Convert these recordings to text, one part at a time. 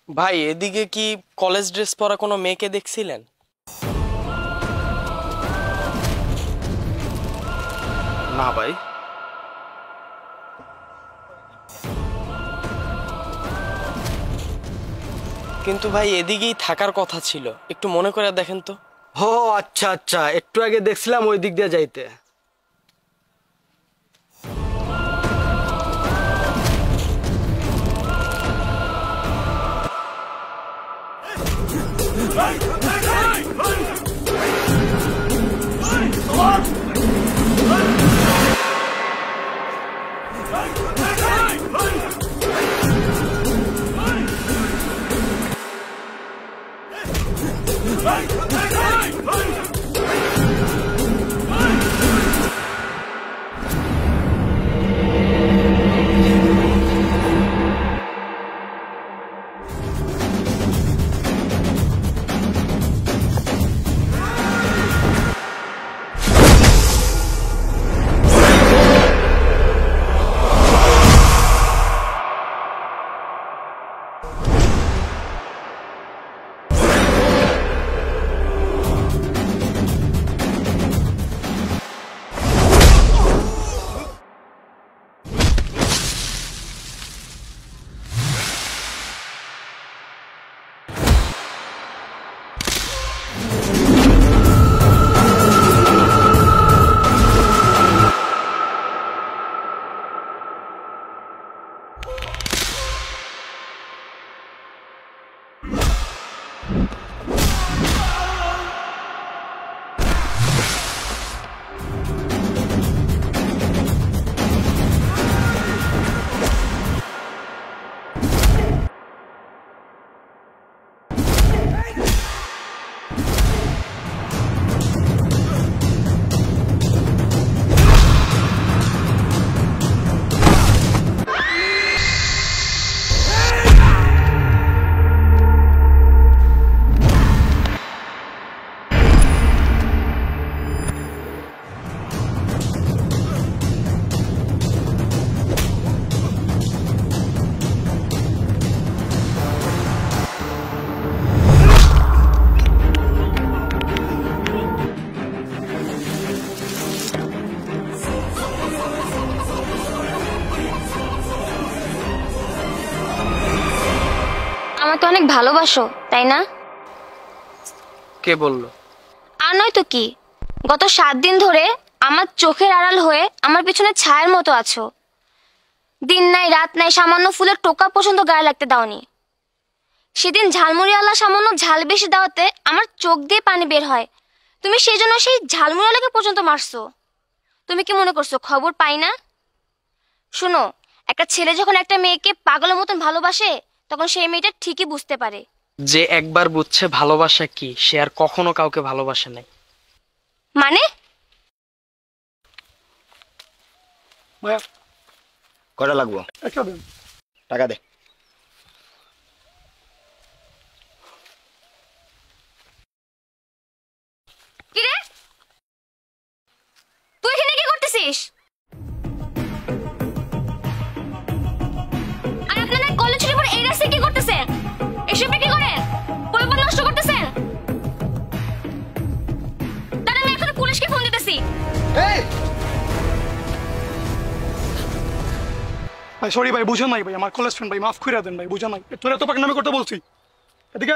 ভাই এদিকে কি কলেজ ড্রেস পরা কোনো মেয়েকে দেখছিলেন? না ভাই। কিন্তু ভাই এদিকেই থাকার কথা ছিল, একটু মনে করে দেখেন তো। ও আচ্ছা আচ্ছা, একটু আগে দেখছিলাম ওই দিক দিয়ে যাইতে। আমাকে অনেক ভালোবাসো তাই না? কে বললো? আর নয় তো কি, গত 7 দিন ধরে আমার চোখের আড়াল হয়ে আমার পিছনে ছায়ার মতো আছো। দিন নাই রাত নাই সামান্য ফুলের টোকা পর্যন্ত গায়ে লাগতে দাওনি। সেদিন ঝালমুড়িওয়ালা সামান্য ঝাল বেশি দেওয়াতে আমার চোখ দিয়ে পানি বের হয়, তুমি সেই জন্য সেই ঝালমুড়িওয়ালাকে পর্যন্ত মারছো। তুমি কি মনে করছো খবর পাই না? শোনো, একটা ছেলে যখন একটা মেয়েকে পাগলের মতন ভালোবাসে তখন সেই মেয়েটা ঠিকই বুঝতে পারে। যে একবার বুঝছে ভালোবাসা কি, সে আর কখনো কাউকে ভালোবাসে নাই। মানে? মায়া কয়টা লাগবো? একটা দিন। টাকা দে। কি রে, তুই এখানে কি করতেছিস? আর আপনারা কলেজ ছুটির পর এই রাস্তায় কি করতেছেন? এসব কি করেন? পরিবার নষ্ট করতেছেন। দাঁড়া, আমি এখন পুলিশকে ফোন দিতেছি। এই ভাই সরি ভাই, বুঝেন নাই ভাই, আমার কলেজ ফ্রেন্ড ভাই, মাফ করে দেন ভাই, বুঝেন নাই, তোরা তো পাকনামি করতে বলছি। এদিকে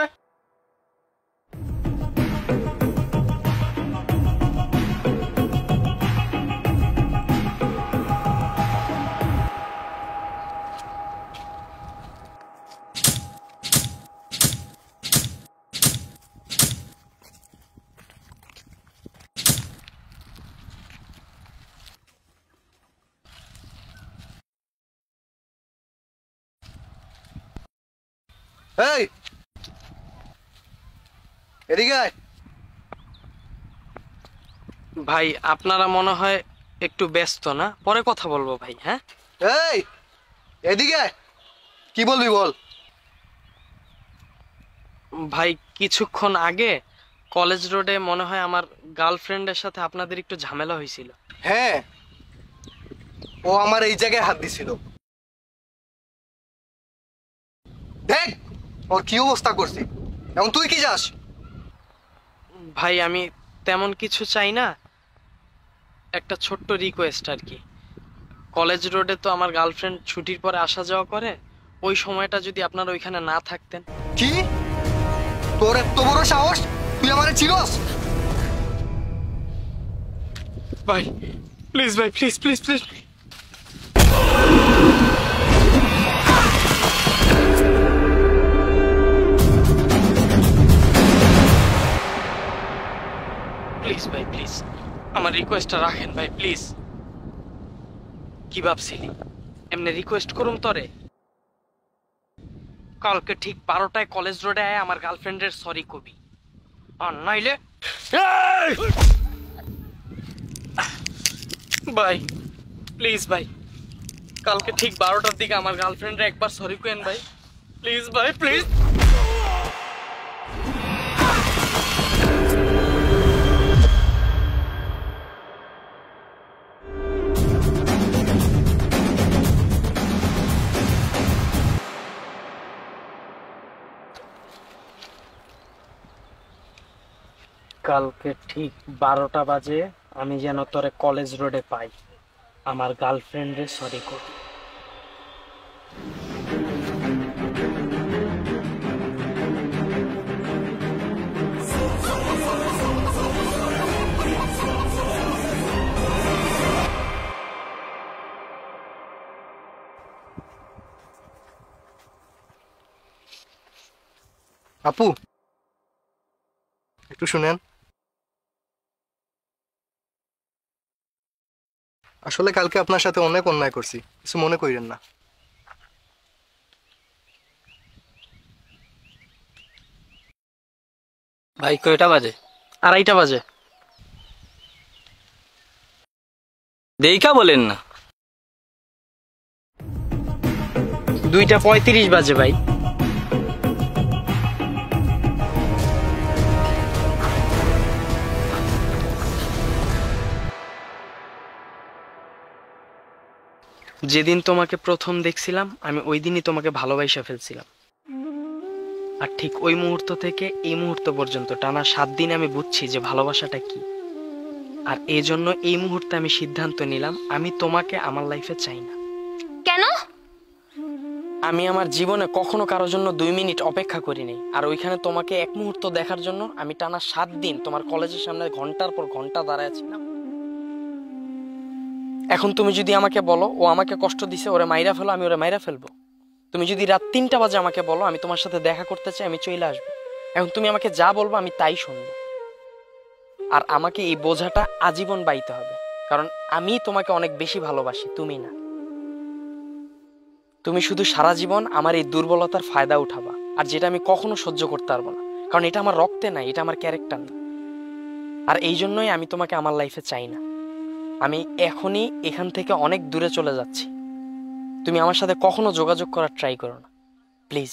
এই এদিকে আয়। ভাই আপনারা মনে হয় একটু ব্যস্ত, না? পরে কথা বলবো ভাই। হ্যাঁ এই এদিকে আয়। কি বলবি বল। ভাই, কিছুক্ষণ আগে কলেজ রোডে মনে হয় আমার গার্লফ্রেন্ডের সাথে আপনাদের একটু ঝামেলা হয়েছিল। হ্যাঁ, ও আমার এই জায়গায় হাত দিছিল। দেখ, ওর কি অবস্থা করছি, এখন তুই কি যাস? ভাই আমি তেমন কিছু চাই না, একটা ছোট্ট রিকোয়েস্ট আর কি। কলেজ রোডে তো আমার গার্লফ্রেন্ড ছুটির পরে আসা যাওয়া করে, ওই সময়টা যদি আপনারা ওইখানে না থাকতেন। কি, তোর এত বড় সাহস, তুই আমারে চিনস? ভাই প্লিজ ভাই, প্লিজ প্লিজ প্লিজ। প্লিজ ভাই প্লিজ, আমার রিকোয়েস্টটা রাখেন ভাই প্লিজ। কি ভাবছিলি এমনি রিকোয়েস্ট করুম তরে? কালকে ঠিক 12টায় কলেজ রোডে আয় আমার গার্লফ্রেন্ডের সরি কবি, আর নাইলে ভাই প্লিজ ভাই, কালকে ঠিক 12টার দিকে আমার গার্লফ্রেন্ডের একবার সরি কেন ভাই, প্লিজ ভাই প্লিজ। কালকে ঠিক 12টা বাজে আমি যেন তোরে কলেজ রোডে পাই, আমার গার্লফ্রেন্ডে সরি করি। আপু একটু শুনেন, আসলে কালকে আপনার সাথে অনেক অন্যায় করছি, কিছু মনে করেন না। ভাই কয়টা বাজে? 2:30 বাজে। দেইকা বলেন না। 2:35 বাজে ভাই। যেদিন তোমাকে প্রথম দেখছিলাম আমি ওই দিনই তোমাকে ভালোবাসা ফেলছিলাম, আর ঠিক ওই মুহূর্ত থেকে এই মুহূর্ত পর্যন্ত টানা 7 দিন আমি বুঝছি যে ভালোবাসাটা কি। আর এই জন্য এই মুহূর্তে আমি সিদ্ধান্ত নিলাম আমি তোমাকে আমার লাইফে চাই না। কেন? আমি আমার জীবনে কখনো কারোর জন্য 2 মিনিট অপেক্ষা করিনি, আর ওইখানে তোমাকে এক মুহূর্ত দেখার জন্য আমি টানা 7 দিন তোমার কলেজের সামনে ঘন্টার পর ঘন্টা দাঁড়ায় ছিলাম। এখন তুমি যদি আমাকে বলো ও আমাকে কষ্ট দিছে, ওরে মাইরা ফেলো, আমি ওরে মাইরা ফেলবো। তুমি যদি রাত 3টা বাজে আমাকে বলো আমি তোমার সাথে দেখা করতে চাই, আমি চলে আসবো। এখন তুমি আমাকে যা বলবো আমি তাই শুনবো, আর আমাকে এই বোঝাটা আজীবন বাইতে হবে, কারণ আমি তোমাকে অনেক বেশি ভালোবাসি, তুমি না। তুমি শুধু সারা জীবন আমার এই দুর্বলতার ফায়দা উঠাবা, আর যেটা আমি কখনো সহ্য করতে পারবো না, কারণ এটা আমার রক্তে নাই, এটা আমার ক্যারেক্টার না। আর এই জন্যই আমি তোমাকে আমার লাইফে চাই না। আমি এখনই এখান থেকে অনেক দূরে চলে যাচ্ছি, তুমি আমার সাথে কখনো যোগাযোগ করার ট্রাই করো না, প্লিজ।